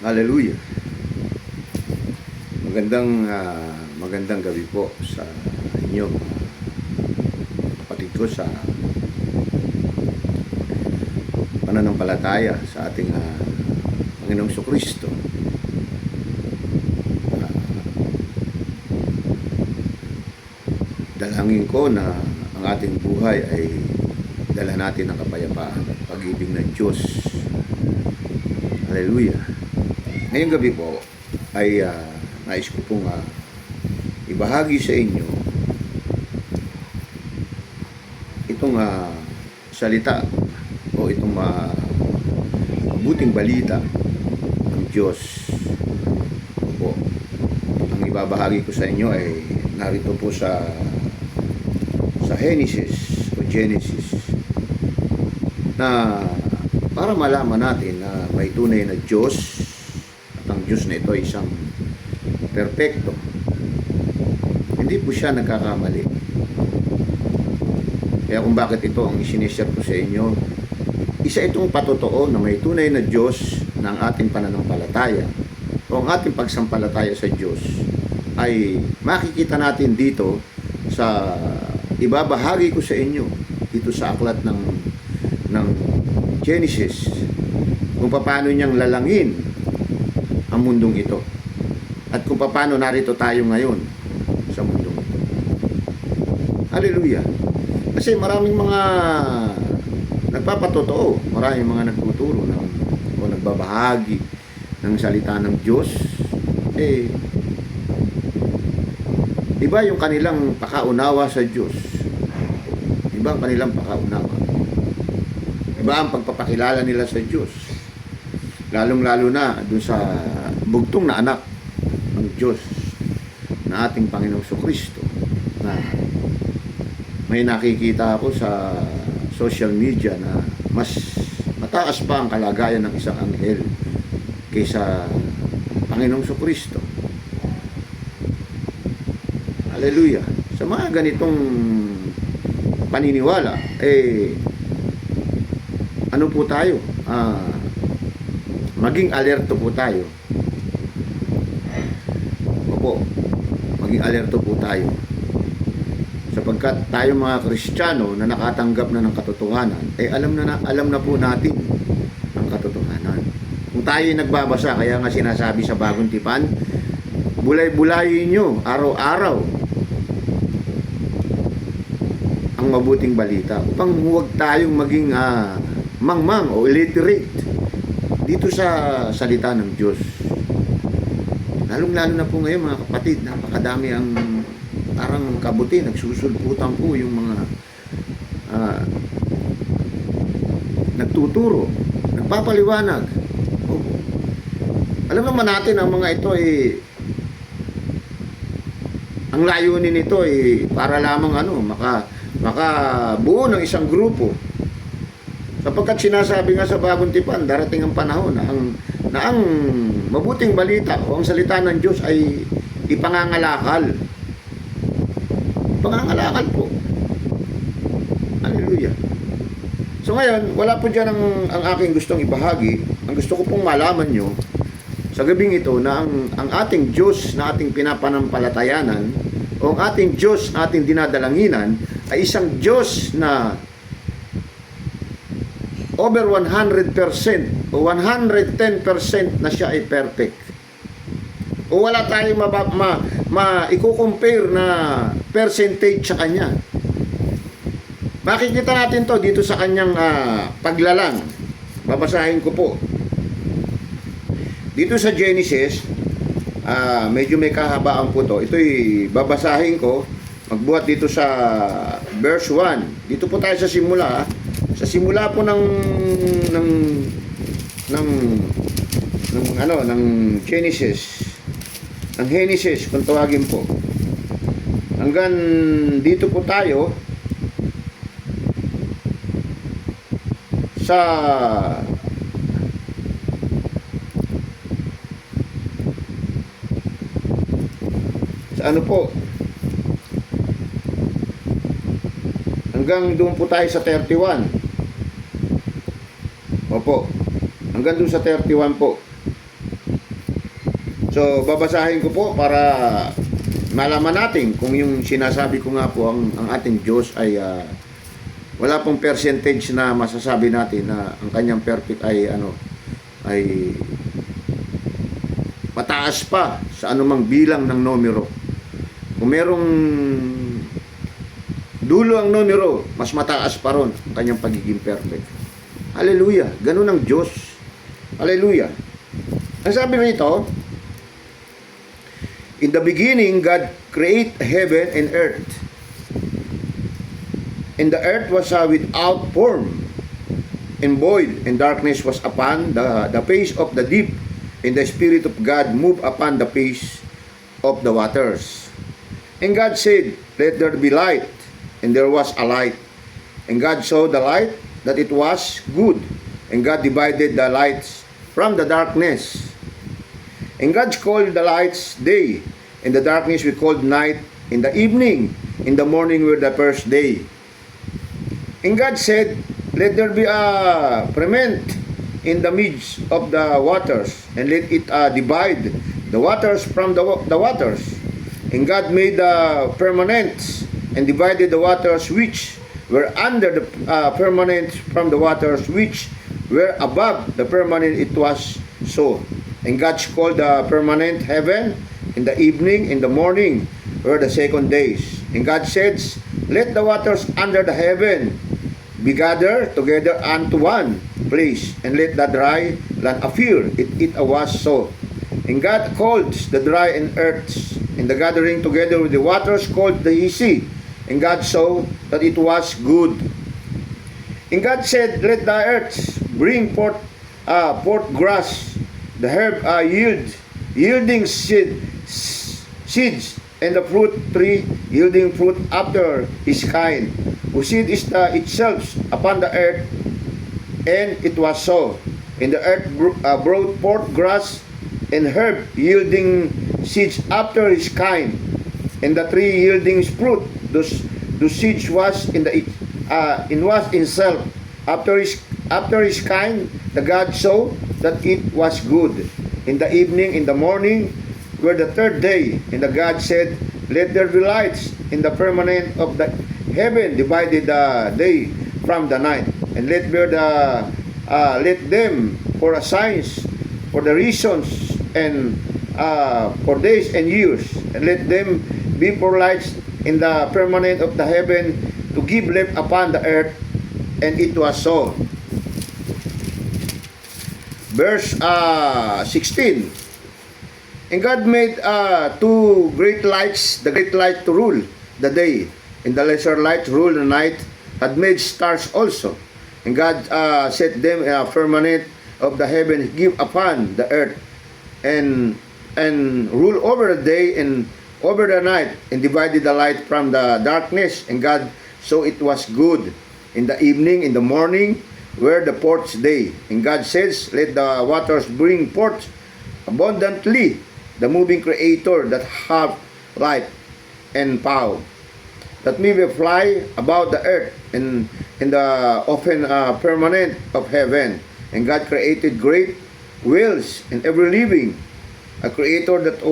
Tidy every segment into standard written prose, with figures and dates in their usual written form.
Hallelujah. Magandang gabi po sa inyo, kapatid ko sa pananampalataya sa ating Panginoong Kristo. Dalangin ko na ang ating buhay ay dala natin ng kapayapaan at pag-ibig ng Diyos. Hallelujah. Ngayong gabi po ay nais ko pong ibahagi sa inyo itong salita o itong mabuting balita ng Diyos po. Ang ibabahagi ko sa inyo ay narito po sa Genesis na para malaman natin na may tunay na Diyos at ang Diyos na ito ay isang perpekto. Hindi po siya nagkakamali. Kaya kung bakit ito ang isinishare ko sa inyo, isa itong patotoo na may tunay na Diyos na ang ating pananampalataya o ang ating pagsampalataya sa Diyos ay makikita natin dito sa ibabahagi ko sa inyo dito sa aklat ng Genesis, kung paano niyang lalangin ang mundong ito at kung paano narito tayo ngayon sa mundong ito. Hallelujah. Kasi maraming mga nagpapatotoo, maraming mga nagtuturo o nagbabahagi ng salita ng Diyos, iba yung kanilang pakaunawa sa Diyos. Iba ang kanilang pakaunawa. Iba ang pagpapakilala nila sa Diyos. Lalong-lalo na dun sa bugtong na anak ng Diyos na ating Panginoong Kristo, na may nakikita ako sa social media na mas mataas pa ang kalagayan ng isang anghel kaysa Panginoong Kristo. Hallelujah. Sa mga ganitong paniniwala, ano po tayo? Maging alerto po tayo. Opo, maging alerto po tayo. Sapagkat tayo mga Kristiyano na nakatanggap na ng katotohanan, alam na po natin ang katotohanan. Kung tayo nagbabasa, kaya nga sinasabi sa Bagong Tipan, bulay-bulayin nyo araw-araw ang mabuting balita upang huwag tayong maging mangmang o illiterate dito sa salita ng Diyos. Lalong-lalo na po ngayon mga kapatid, napakadami ang parang kabuti, nagsusulputan po yung mga nagtuturo, nagpapaliwanag. Alam naman natin ang mga ito ang layunin nito para lamang makabuo ng isang grupo. Sapagkat sinasabi nga sa Bagong Tipan, darating ang panahon na ang mabuting balita o ang salita ng Diyos ay ipangangalakal. Ipangangalakal po. Hallelujah. So ngayon, wala po dyan ang aking gustong ibahagi. Ang gusto ko pong malaman nyo sa gabing ito na ang ating Diyos na ating pinapanampalatayanan o ang ating Diyos na ating dinadalanginan ay isang Diyos na over 100% o 110% na siya ay perfect. O wala tayong i-compare na percentage sa Kanya. Makikita natin to dito sa Kanyang paglalang. Babasahin ko po. Dito sa Genesis, medyo may kahabaan po to. Ito'y babasahin ko. Magbuhat dito sa verse 1. Dito po tayo sa simula. Sa simula po ng Genesis. Ng Genesis, kung tawagin po. Hanggang dito po tayo sa ano po, hanggang doon po tayo sa 31. Opo, hanggang doon sa 31 po. So, babasahin ko po para malaman natin kung yung sinasabi ko nga po ang ating Diyos ay wala pong percentage na masasabi natin na ang kanyang perfect ay ay mataas pa sa anumang bilang ng numero. Kung merong dulo ang numero, mas mataas pa ron ang kanyang pagiging perfect. Hallelujah! Ganun ang Diyos. Hallelujah! Ang sabi rito, in the beginning, God created heaven and earth. And the earth was without form and void, and darkness was upon the face of the deep, and the Spirit of God moved upon the face of the waters. And God said, let there be light, and there was a light. And God saw the light, that it was good, and God divided the lights from the darkness. And God called the lights day, and the darkness we called night. In the evening, in the morning were the first day. And God said, let there be a firmament in the midst of the waters, and let it divide the waters from the waters. And God made the firmaments, and divided the waters which were under the firmament from the waters which were above the firmament. It was so. And God called the firmament heaven. In the evening, in the morning were the second days. And God said, let the waters under the heaven be gathered together unto one place, and let the dry land appear. It was so. And God called the dry and earths, and the gathering together with the waters called the sea. And God saw that it was good. And God said, let the earth bring forth grass, the herb yielding seeds, and the fruit tree yielding fruit after his kind, whose seed is itself upon the earth. And it was so. And the earth brought forth grass and herb yielding seeds after his kind, and the tree yielding fruit. Those seeds was in itself after his kind. The God saw that it was good. In the evening, in the morning were the third day. And the God said, let there be lights in the firmament of the heaven, divided the day from the night, and let them for a signs, for the reasons, and for days and years, and let them be for lights in the firmament of the heaven, to give light upon the earth. And it was so. Verse 16. And God made two great lights, the great light to rule the day, and the lesser light to rule the night, had made stars also. And God set them in a firmament of the heaven, give upon the earth, and rule over the day and over the night, and divided the light from the darkness. And God saw it was good. In the evening, in the morning were the fourth day. And God says, let the waters bring forth abundantly the moving creator that have light and power, that may fly about the earth and in the open firmament of heaven. And God created great whales and every living, a creator that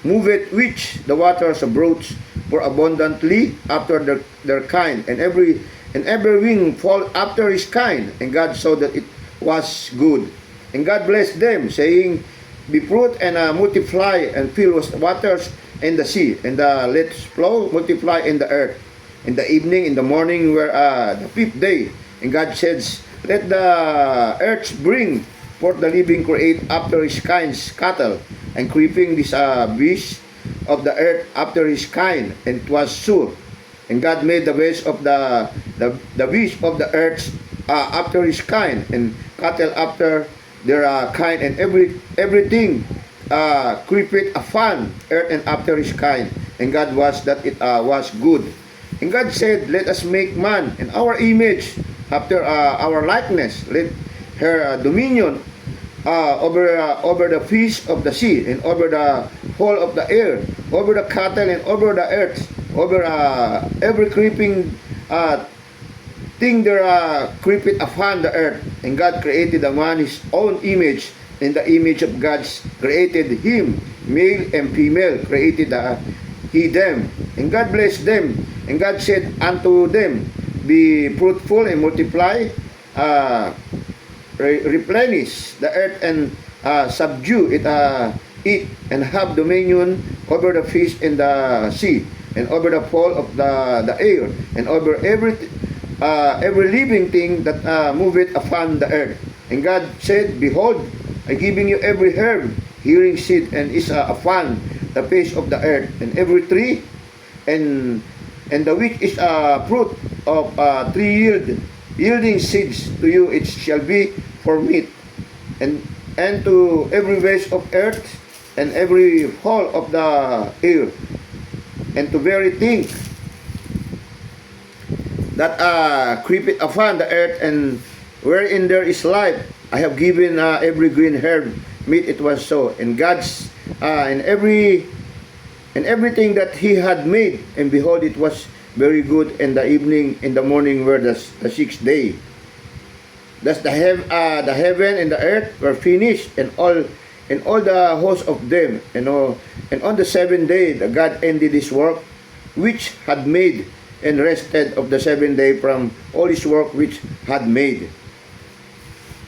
moveth which the waters abroad for abundantly after their kind, and every wing fall after his kind. And God saw that it was good. And God blessed them, saying, be fruit and multiply, and fill with waters in the sea, and let flow multiply in the earth. In the evening, in the morning were the fifth day. And God says, let the earth bring forth the living create after his kinds, cattle, and creeping this beast of the earth after his kind. And it was so. And God made the beast of the beast of the earth after his kind, and cattle after their kind, and everything creepeth upon earth and after his kind. And God was that it was good. And God said, let us make man in our image, after our likeness. Let her dominion over the fish of the sea, and over the whole of the air, over the cattle, and over the earth, over every creeping thing there creepeth upon the earth. And God created the man his own image, In the image of God created him, male and female created he them. And God blessed them. And God said unto them, be fruitful and multiply, replenish the earth and subdue it, eat and have dominion over the fish in the sea, and over the fowl of the air, and over every living thing that moveth upon the earth. And God said, behold, I giving you every herb hearing seed and is upon the face of the earth, and every tree and the which is fruit of tree yielding seeds, to you it shall be for meat, and to every beast of earth and every fowl of the air, and to very thing that creepeth upon the earth, and wherein there is life, I have given every green herb meat. It was so. And God's and everything that he had made, and behold, it was very good. And the evening and the morning were the sixth day. Thus the heaven and the earth were finished, and all the host of them. And on the seventh day the God ended his work which had made, and rested of the seventh day from all his work which had made.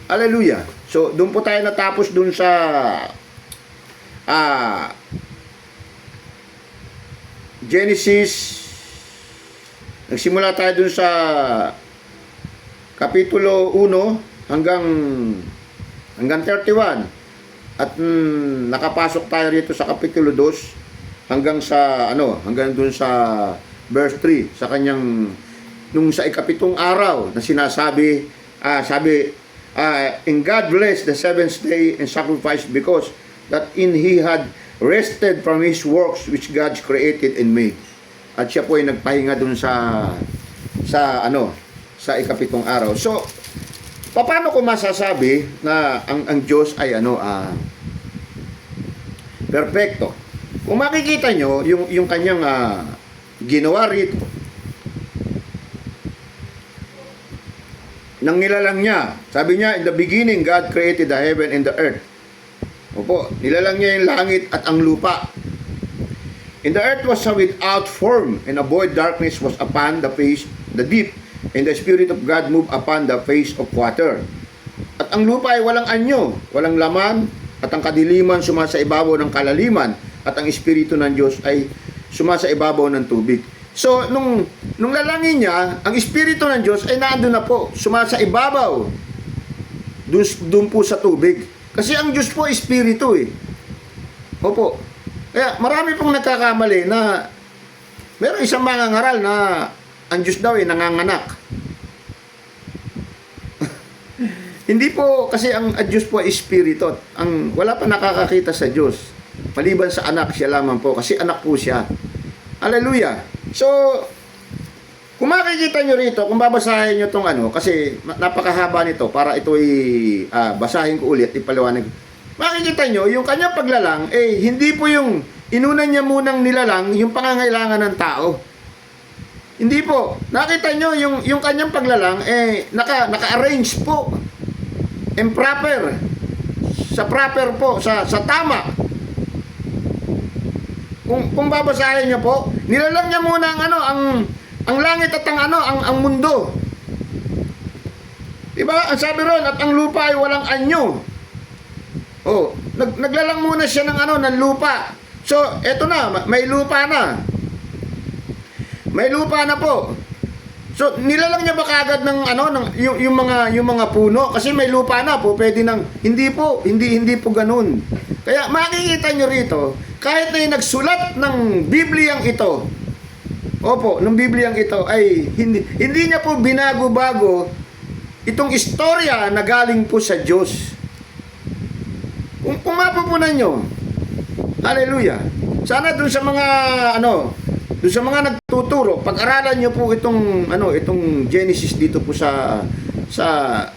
Hallelujah. So doon po tayo natapos doon sa Genesis. Nagsimula tayo doon sa Kapitulo 1 hanggang 31. At nakapasok tayo rito sa Kapitulo 2 hanggang doon sa verse 3, sa kanyang nung sa ikapitong araw na sinasabi, and God blessed the seventh day and sacrificed, because that in he had rested from his works which God created and made. At siya po ay nagpahinga dun sa ikapitong araw. So, paano ko masasabi na ang Diyos ay perfecto? Kung makikita nyo yung kanyang ginawa rito, nang nilalang niya, sabi niya, in the beginning God created the heaven and the earth. Opo, nilalang niya yung langit at ang lupa. And the earth was without form, and a void darkness was upon the face, the deep, and the Spirit of God moved upon the face of water. At ang lupa ay walang anyo, walang laman, at ang kadiliman sumasa ibabaw ng kalaliman, at ang Espiritu ng Diyos ay sumasa ibabaw ng tubig. So, nung lalangin niya, ang Espiritu ng Diyos ay naandun na po, sumasa ibabaw, dun po sa tubig. Kasi ang Diyos po, Espiritu eh. Opo. Kaya marami pong nagkakamali na meron isang mangangaral na ang Diyos daw ay nanganganak. Hindi po, kasi ang Diyos po ay Espiritu. Wala pa nakakakita sa Diyos. Maliban sa anak, siya lamang po. Kasi anak po siya. Hallelujah. So, kung makikita nyo rito, kung babasahin nyo itong kasi napakahaba nito, para ito'y basahin ko ulit, ipaliwanag. Makikita nyo, yung kanyang paglalang, hindi po yung inunan niya munang nilalang yung pangangailangan ng tao. Hindi po. Nakita nyo, yung kanyang paglalang, naka-arrange po. And proper. Sa proper po, sa tama. Kung babasahin niyo po, nilalang niya muna ang langit at ang mundo. Diba? Ang sabi ron, at ang lupa ay walang anyo. Oh, naglalang muna siya ng lupa. So, eto na, may lupa na. May lupa na po. So, nilalang niya ba kagad yung mga puno? Kasi may lupa na po, pwede nang, hindi po ganun. Kaya makikita nyo rito, kahit na yung nagsulat ng Bibliyang ito, ng Bibliyang ito, ay hindi niya po binago-bago itong istorya na galing po sa Diyos. Kung mapupunan nyo, hallelujah, sana dun sa mga nagtuturo, pag-aralan nyo po itong Genesis dito po sa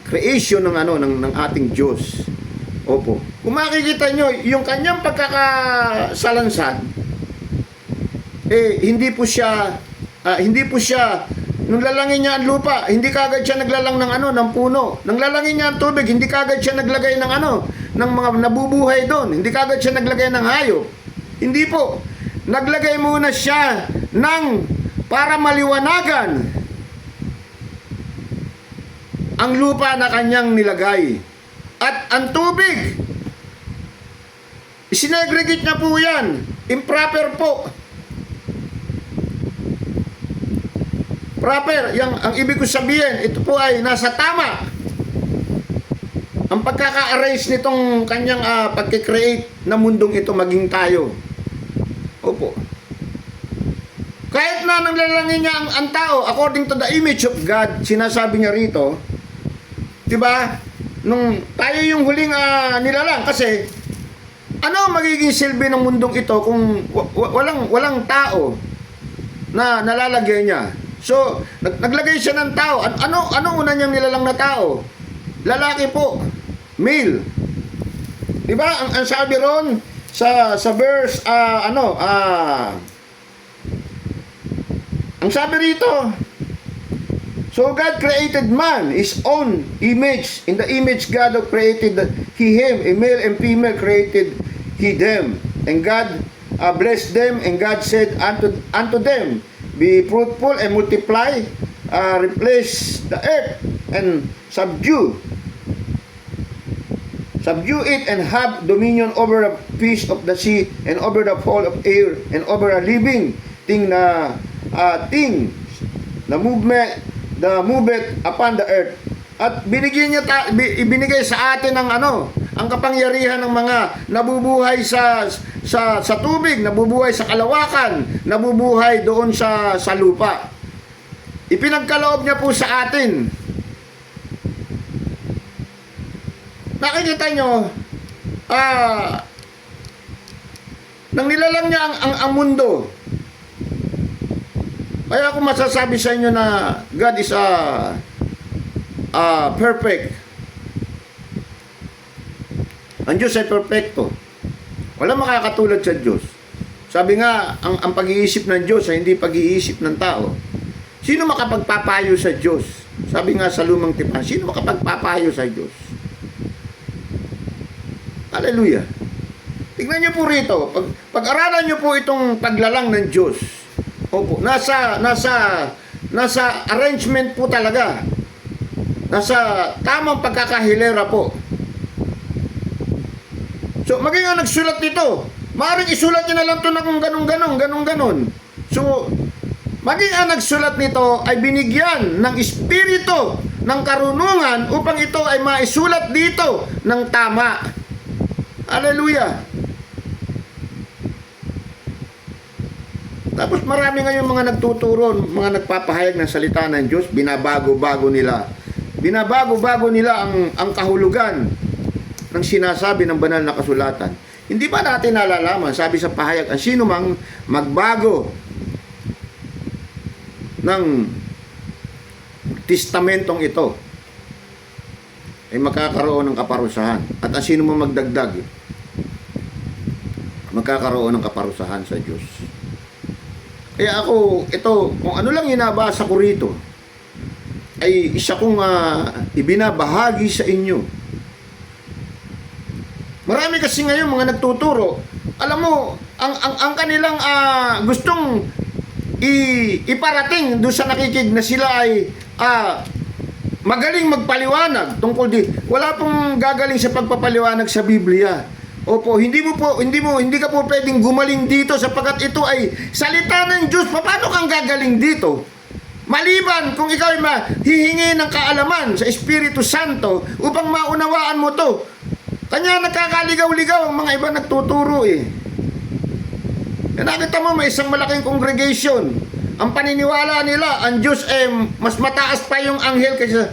creation ng ating Diyos. Opo. Kung makikita nyo, yung kanyang pagkakasalansad, hindi po siya, nung lalangin niya ang lupa, hindi kagad siya naglalang ng puno. Nang lalangin niya ang tubig, hindi kagad siya naglagay ng ng mga nabubuhay doon. Hindi kagad siya naglagay ng hayop. Hindi po. Naglagay muna siya ng para maliwanagan ang lupa na kanyang nilagay. At ang tubig, isinegregate niya po yan. Improper po. Proper, ang ibig ko sabihin, ito po ay nasa tama. Ang pagkaka-arrange nitong kanyang pagkikreate na mundong ito maging tayo. Opo. Kahit na nanglalangin niya ang tao according to the image of God, sinasabi niya rito, diba? Nung tayo yung huling nilalang, kasi ano magiging silbi ng mundong ito kung walang tao na nalalagay niya? So, naglagay siya ng tao. Ano una niyang nilalang na tao? Lalaki po. Male. Diba? Ang sabi ron sa verse, ang sabi rito, so God created man, his own image. In the image God created he him, a male and female created he them. And God blessed them, and God said unto them, be fruitful and multiply, replace the earth and subdue it, and have dominion over the fish of the sea, and over the fowl of air, and over a living thing na moveth upon the earth. At ibinigay sa atin ang kapangyarihan ng mga nabubuhay sa tubig, nabubuhay sa kalawakan, nabubuhay doon sa lupa. Ipinagkaloob niya po sa atin. Nakikita nyo, nang nilalang niya ang mundo. Kaya ako masasabi sa inyo na God is perfect. Ang Diyos ay perfecto. Walang makakatulad sa Diyos. Sabi nga, ang pag-iisip ng Diyos ay hindi pag-iisip ng tao. Sino makapagpapayo sa Diyos? Sabi nga sa Lumang Tipan, sino makapagpapayo sa Diyos? Hallelujah. Tignan niyo po rito, pag-aralan niyo po itong paglalang ng Diyos. Opo, nasa arrangement po talaga. Nasa tamang pagkakahilera po. So, maging nga nagsulat nito. Maaaring isulat niya na lang ito na kung ganun. So, maging nga nagsulat nito ay binigyan ng espiritu ng karunungan upang ito ay maisulat dito ng tama. Hallelujah. Tapos marami ngayon mga nagtuturo, mga nagpapahayag ng salita ng Diyos, binabago-bago nila. Binabago-bago nila ang kahulugan ng sinasabi ng banal na kasulatan. Hindi ba natin nalalaman, sabi sa pahayag, ang sino mang magbago ng testamentong ito ay magkakaroon ng kaparusahan. At ang sino mang magdagdag, magkakaroon ng kaparusahan sa Diyos. Kaya ako, ito, kung ano lang inabasa ko rito, ay isa kong ibinabahagi sa inyo. Marami kasi ngayon mga nagtuturo. Alam mo, ang kanilang gustong iparating doon sa nakikig na sila ay magaling magpaliwanag tungkol di. Wala pong gagaling sa pagpapaliwanag sa Biblia. Opo, hindi ka po pwedeng gumaling dito sapagkat ito ay salita ng Diyos. Paano kang gagaling dito? Maliban kung ikaw ay mahihingi ng kaalaman sa Espiritu Santo upang maunawaan mo to. Kanya nagkakaligaw-ligaw ang mga iba nagtuturo eh. Nakita mo may isang malaking congregation. Ang paniniwala nila, ang Diyos ay mas mataas pa yung anghel kaysa.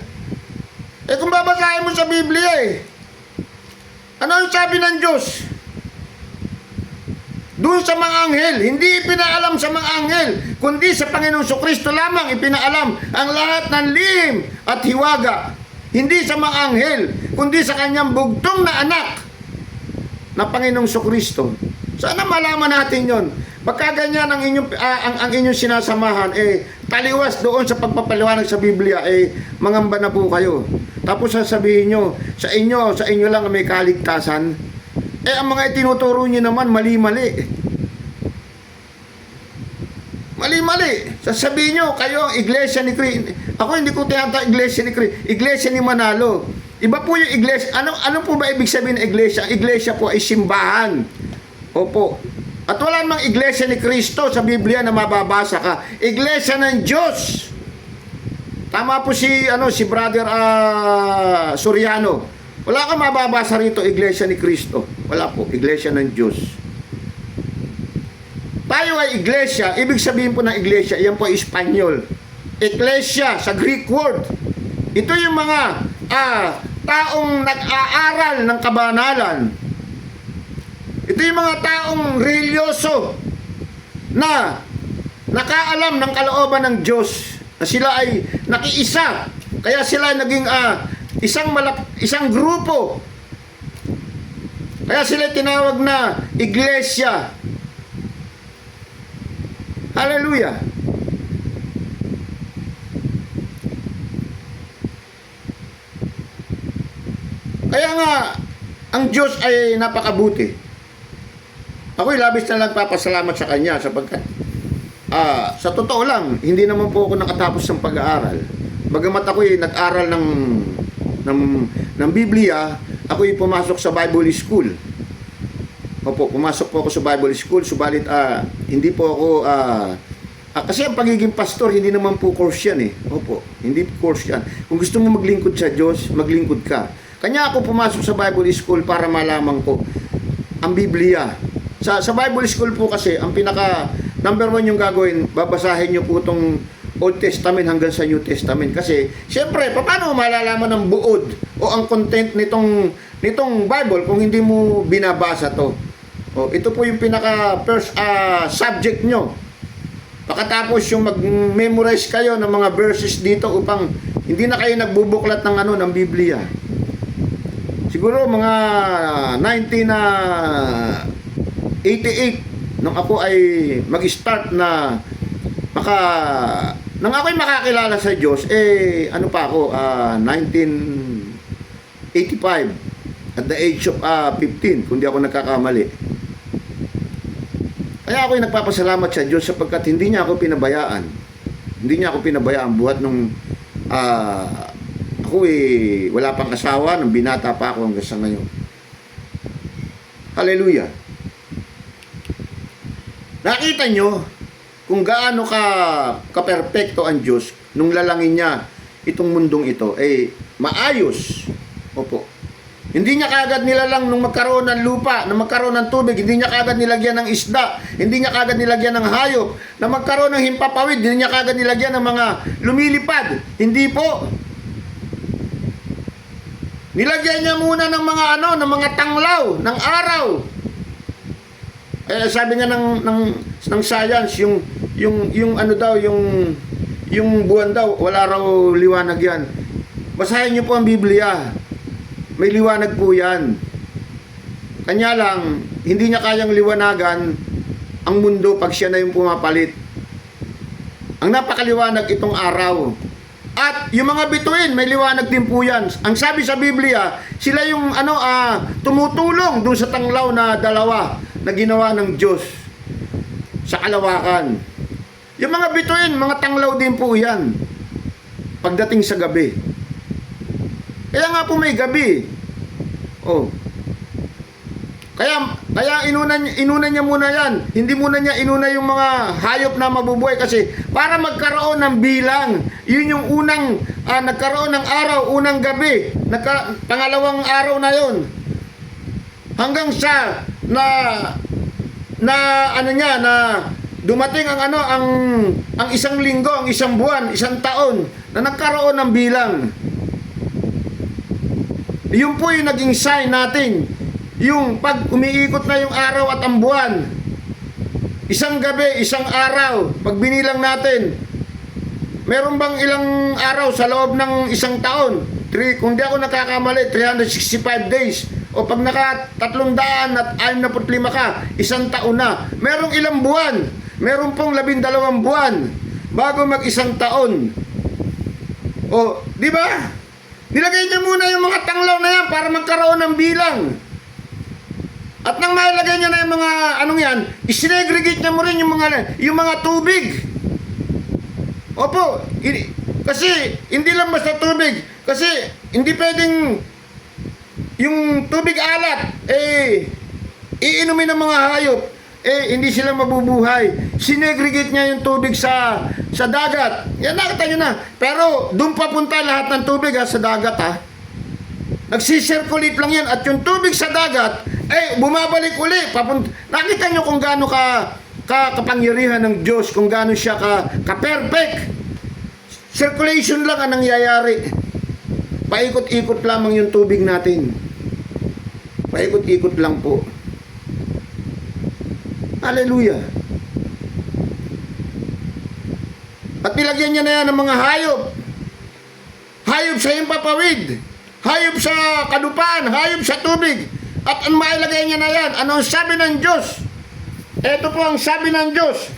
Kung babasahin mo sa Biblia ano ang sabi ng Diyos? Doon sa mga anghel, hindi ipinaalam sa mga anghel, kundi sa Panginoong Kristo lamang ipinaalam ang lahat ng lihim at hiwaga. Hindi sa mga anghel, kundi sa kanyang bugtong na anak na Panginoong Kristo. Sana malaman natin yon. Pagka ganyan ang inyong sinasamahan, taliwas doon sa pagpapaliwanag sa Biblia, mangamba na po kayo. Tapos sasabihin nyo, sa inyo lang may kaligtasan. Ang mga itinuturo nyo naman, mali-mali. Mali-mali. Sasabihin nyo, kayo ang iglesia ni Cristo. Ako hindi ko tinatawag iglesia ni Cristo. Iglesia ni Manalo. Iba po yung iglesia. Ano po ba ibig sabihin ng iglesia? Ang iglesia po ay simbahan. Opo. At wala namang iglesia ni Cristo sa Biblia na mababasa ka. Iglesia ng Diyos. Tama po si brother Soriano. Wala kang mababasa rito iglesia ni Cristo. Wala po, iglesia ng Diyos. Tayo ay iglesia, ibig sabihin po ng iglesia, yan po ay Espanyol. Iglesia sa Greek word. Ito yung mga taong nag-aaral ng kabanalan. Ito yung mga taong religyoso na nakaalam ng kalooban ng Diyos, na sila ay nakiisa. Kaya sila naging isang grupo. Kaya sila tinawag na iglesia. Hallelujah. Kaya nga, ang Diyos ay napakabuti. Ako'y labis na nagpapasalamat sa Kanya sapagkat sa totoo lang, hindi naman po ako nakatapos ng pag-aaral. Bagamat ako'y nag-aral ng Biblia, ako'y pumasok sa Bible School. Opo, pumasok po ako sa Bible School, subalit hindi po ako kasi ang pagiging pastor, hindi naman po course yan eh. Opo, hindi course yan. Kung gusto mo maglingkod sa Diyos, maglingkod ka. Kanya ako pumasok sa Bible School para malaman ko ang Biblia. Sa Bible School po kasi, ang pinaka number 1 yung gagawin, babasahin nyo po itong Old Testament hanggang sa New Testament. Kasi, siyempre, paano malalaman ang buod o ang content nitong Bible kung hindi mo binabasa to? Ito po yung pinaka first subject nyo. Pagkatapos yung mag-memorize kayo ng mga verses dito upang hindi na kayo nagbubuklat ng Biblia. Siguro mga 1988 nung ako ay mag-start na nang ako'y makakilala sa Diyos, ano pa ako, 1985 at the age of 15, kung di ako nagkakamali. Kaya ako'y nagpapasalamat sa Diyos sapagkat hindi niya ako pinabayaan. Hindi niya ako pinabayaan buhat nung ako wala pang asawa, nung binata pa ako hanggang sa ngayon. Hallelujah. Nakita nyo kung gaano ka-perpekto ang Diyos nung lalangin niya itong mundong ito, maayos. Opo. Hindi niya kagad nilalang nung magkaroon ng lupa, nung magkaroon ng tubig, hindi niya kagad nilagyan ng isda, hindi niya kagad nilagyan ng hayop, na magkaroon ng himpapawid, hindi niya kagad nilagyan ng mga lumilipad. Hindi po. Nilagyan niya muna ng mga ng mga tanglaw, ng araw. Sabi nga ng science, yung buwan daw, wala raw liwanag yan. Basahin niyo po ang Biblia. May liwanag po yan. Kanya lang, hindi niya kayang liwanagan ang mundo pag siya na yung pumapalit. Ang napakaliwanag itong araw. At yung mga bituin, may liwanag din po yan. Ang sabi sa Biblia, sila yung tumutulong dun sa tanglaw na dalawa na ginawa ng Diyos sa kalawakan. Yung mga bituin, mga tanglaw din po yan pagdating sa gabi. Kaya nga po may gabi. Kaya inuna niya muna yan. Hindi muna niya inuna yung mga hayop na mabubuhay kasi para magkaroon ng bilang. Yun yung unang nagkaroon ng araw, unang gabi. Pangalawang araw na yon. Hanggang sa na dumating ang isang linggo, ang isang buwan, isang taon na nagkaroon ng bilang. Yun po yung naging sign natin. Yung pag umiikot na yung araw at ang buwan, isang gabi, isang araw, pag binilang natin, meron bang ilang araw sa loob ng isang taon? Kung di ako nakakamali, 365 days. O pag naka 365 ka, isang taon na. Merong ilang buwan? Meron pong 12 buwan bago mag isang taon. Di ba? Nilagay niya muna yung mga tanglaw na yan para magkaroon ng bilang. At nang mailagay niya na yung mga anong yan, isinegregate niya mo rin yung mga tubig. Opo, kasi hindi lang basta tubig. Kasi hindi pwedeng yung tubig alat, iinumin ng mga hayop, hindi sila mabubuhay. Sinegregate niya yung tubig sa dagat. Yan, nakita nyo na. Pero doon papunta lahat ng tubig sa dagat Nagsisirculate lang yan. At yung tubig sa dagat, bumabalik uli. Nakita nyo kung gaano kapangyarihan ng Diyos, kung gaano siya ka-perfect. Circulation lang ang nangyayari. Paikot-ikot lamang yung tubig natin. Paikot-ikot lang po. Hallelujah. At nilagyan niya na yan ng mga hayop. Hayop sa himpapawid. Hayop sa kadupaan. Hayop sa tubig. At ang mailagay niya na yan, ano ang sabi ng Diyos? Ito po ang sabi ng Diyos.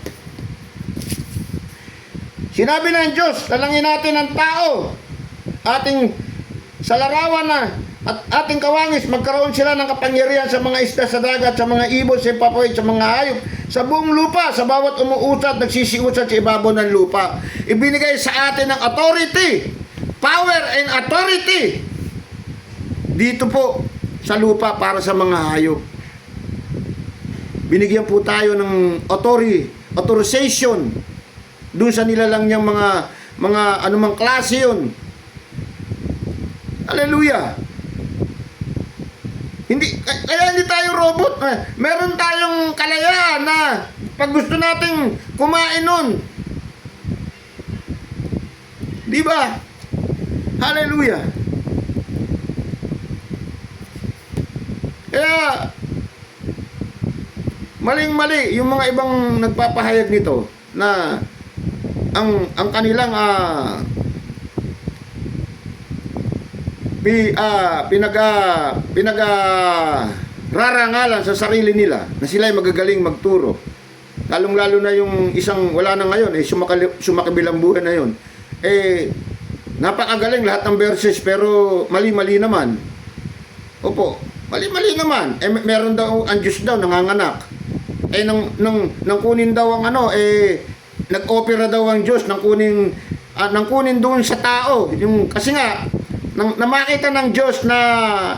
Sinabi ng Diyos, talangin natin ang tao. Sa larawan at ating kawangis, magkaroon sila ng kapangyarihan sa mga isda sa dagat, sa mga ibon, sa himpapawid, sa mga hayop, sa buong lupa, sa bawat umuusad, nagsisiusad sa ibabaw ng lupa. Ibinigay sa atin ng authority, power and authority dito po sa lupa para sa mga hayop. Binigyan po tayo ng authorization doon sa nilalang niyang mga anumang klase yun. Hallelujah. Kaya hindi tayo robot. Meron tayong kalayaan na pag gusto nating kumain nun. Di ba? Hallelujah. Kaya maling-mali yung mga ibang nagpapahayag nito na ang kanilang rarangalan sa sarili nila na sila ay magagaling magturo. Lalong-lalo na yung isang wala na ngayon, sumakabilang buhay na yun. Napakagaling lahat ng verses pero mali-mali naman. Opo, mali-mali naman. Meron daw, ang Diyos daw, nanganganak. Nang kunin daw ang nag-opera daw ang Diyos, nang kunin doon sa tao. Kasi nga, nang makita ng Diyos na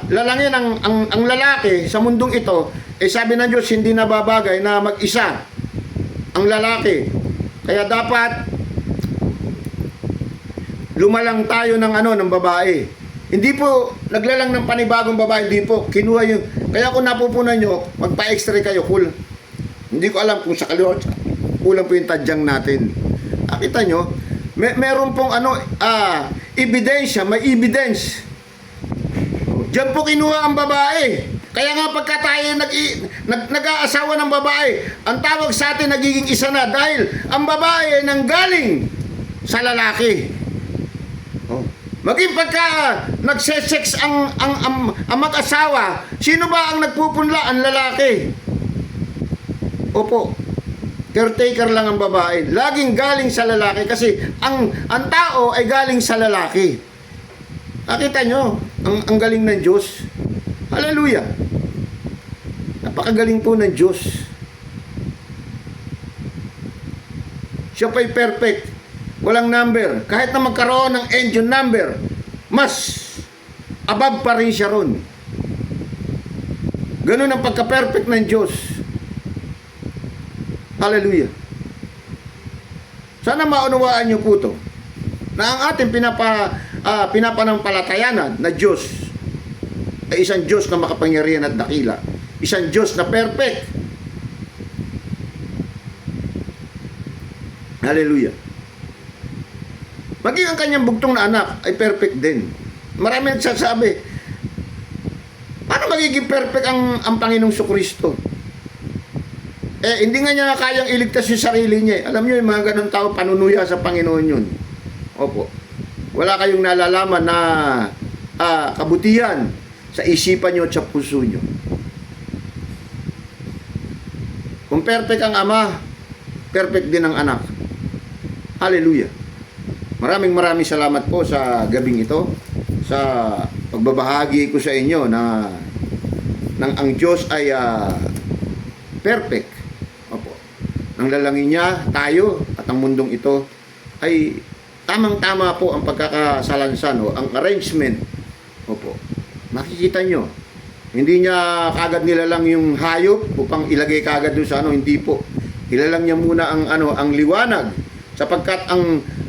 lalangin ang lalaki sa mundong ito, sabi ng Diyos, hindi na babagay na mag-isa ang lalaki. Kaya dapat lumalang tayo ng babae. Hindi po naglalang ng panibagong babae, hindi po. Kinuha yung, kaya kung napupunan nyo, magpa-extra kayo, cool. Hindi ko alam kung sa kaliwa, kulang po yung tadyang natin. Nakita nyo, meron pong ebidensya, may evidence. Diyan po kinuha ang babae. Kaya nga pagka tayo nag-aasawa ng babae, ang tawag sa atin nagiging isa na dahil ang babae nanggaling sa lalaki. Maging pagka nagsesex ang mag-asawa, sino ba ang nagpupunla? Ang lalaki. Opo. Caretaker lang ang babae. Laging galing sa lalaki kasi ang tao ay galing sa lalaki. Nakita nyo, ang galing ng Diyos. Hallelujah. Napakagaling po ng Diyos. Siya pa'y perfect. Walang number. Kahit na magkaroon ng engine number, mas above pa rin siya ron. Ganun ang pagka-perfect ng Diyos. Hallelujah. Sana maunawaan niyo po ito. Na ang ating pinapanampalatayanan na Diyos ay isang Diyos na makapangyarihan at dakila. Isang Diyos na perfect. Hallelujah. Maging ang kanyang bugtong na anak ay perfect din. Marami nagsasabi, paano magiging perfect ang Panginoong Kristo? Hindi nga niya kayang iligtas yung sarili niya. Alam niyo, yung mga ganun tao, panunuya sa Panginoon yun. Opo. Wala kayong nalalaman na kabutihan sa isipan niyo at sa puso niyo. Kung perfect ang ama, perfect din ang anak. Hallelujah. Maraming salamat po sa gabing ito. sa pagbabahagi ko sa inyo na nang ang Diyos ay perfect. Opo. Nang lalangin niya tayo at ang mundong ito ay tamang-tama po ang pagkakasalansan o ang arrangement. Opo. Makikita nyo. Hindi niya kagad nilalang yung hayop upang ilagay kagad doon sa hindi po. Nilalang niya muna ang ang liwanag sapagkat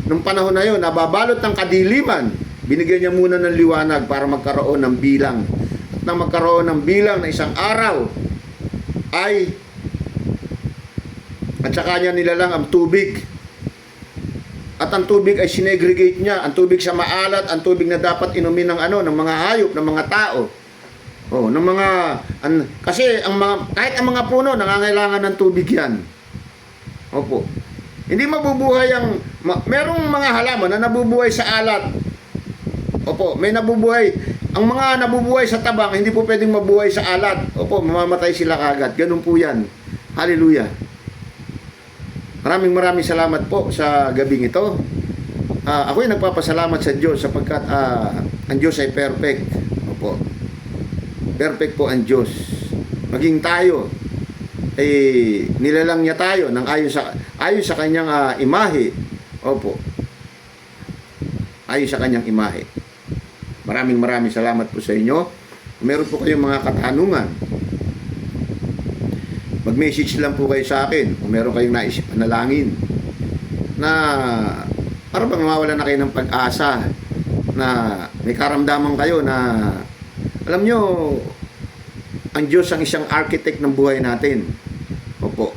nung panahon na yon nababalot ng kadiliman. Binigyan niya muna ng liwanag para magkaroon ng bilang. At nang magkaroon ng bilang na isang araw at saka niya nilalang ang tubig. At ang tubig ay sinegregate niya. Ang tubig sa maalat, ang tubig na dapat inumin ng ng mga hayop, ng mga tao. Ng mga kasi kahit ang mga puno nangangailangan ng tubig 'yan. Opo. Hindi mabubuhay merong mga halaman na nabubuhay sa alat. Opo, may nabubuhay. Ang mga nabubuhay sa tabang hindi po pwedeng mabuhay sa alat. Opo, mamamatay sila kagad. Ganun po 'yan. Hallelujah. Maraming salamat po sa gabing ito. Ako'y nagpapasalamat sa Diyos sapagkat ang Diyos ay perfect. Opo. Perfect po ang Diyos. Maging tayo nilalang niya tayo ng ayon sa kanyang imahe. Opo. Ayon sa kanyang imahe. Maraming salamat po sa inyo. Kung meron po kayong mga katanungan, mag-message lang po kayo sa akin kung meron kayong naisip panalangin na para bang mawala na kayo ng pag-asa na may karamdaman kayo na alam nyo ang Diyos ang isang architect ng buhay natin. Opo.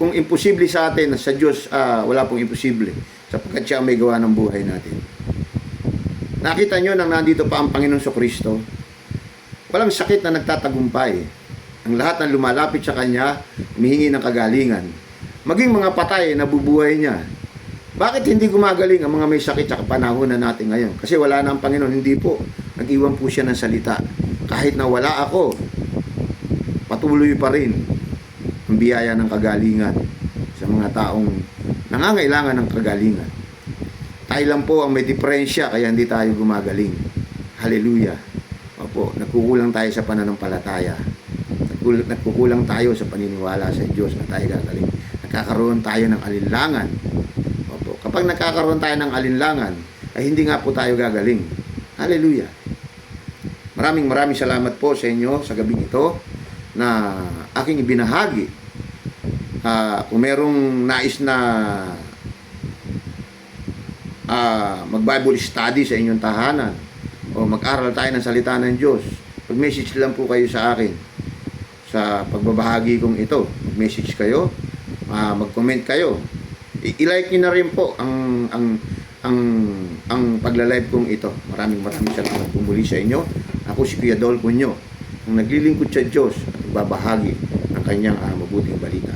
Kung imposible sa atin, sa Diyos wala pong imposible sapagkat siya ang may gawa ng buhay natin. Nakita nyo nang nandito pa ang Panginoon Kristo, walang sakit na nagtatagumpay. Ang lahat ng lumalapit sa Kanya, humihingi ng kagalingan. Maging mga patay, nabubuhay niya. Bakit hindi gumagaling ang mga may sakit sa panahon na natin ngayon? Kasi wala na ang Panginoon. Hindi po. Nag-iwan po siya ng salita. Kahit na wala ako, patuloy pa rin ang biyaya ng kagalingan sa mga taong nangangailangan ng kagalingan. Tayo lang po ang may diferensya, kaya hindi tayo gumagaling. Hallelujah. Opo, nagkukulang tayo sa pananampalataya. Nagkukulang tayo sa paniniwala sa Diyos na tayo gagaling. Nagkakaroon tayo ng alinlangan. Opo. Kapag nagkakaroon tayo ng alinlangan, ay hindi nga po tayo gagaling. Hallelujah. Maraming salamat po sa inyo sa gabing ito na aking ibinahagi. Kung merong nais na mag-Bible study sa inyong tahanan o mag-aral tayo ng salita ng Diyos, mag-message lang po kayo sa akin sa pagbabahagi kong ito. Mag-message kayo, mag-comment kayo. I-like niyo na rin po ang pagla-live kong ito. Maraming salamat po muli sa inyo. Ako si Kuya Dol Cunyo, ang naglilingkod sa Diyos at babahagi ng kanyang mabuting balita.